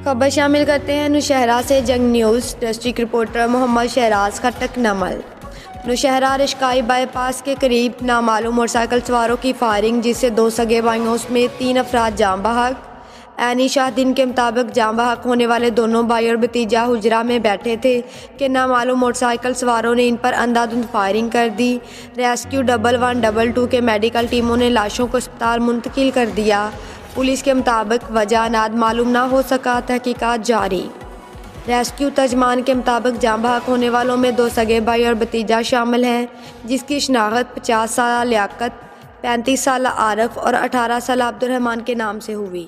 खबर शामिल करते हैं नौशहरा से। Jang news district reporter Mohammad Shahraz Khattak नमल। नौशहरा रिश्काई बाईपास के करीब नामालूम मोटरसाइकिल सवारों की फायरिंग, जिससे 2 सगे भाइयों समेत 3 अफराद जाँ बहक। ऐनी शाहदीन के मुताबिक जाँ बहक होने वाले दोनों भाई और भतीजा हुजरा में बैठे थे कि नामालूम मोटरसाइकिल सवारों ने इन पर अंधाधुंध फायरिंग कर दी। रेस्क्यू 1112 के मेडिकल टीमों ने लाशों को अस्पताल मुंतकिल कर दिया। पुलिस के मुताबिक वजह अनाद मालूम ना हो सका, तहकीकात जारी। रेस्क्यू तर्जमान के मुताबिक जाँ बहक होने वालों में 2 सगे भाई और भतीजा शामिल हैं, जिसकी शनाख्त 50 साल लियाकत, 35 साल आरफ और 18 साल अब्दुल रहमान के नाम से हुई।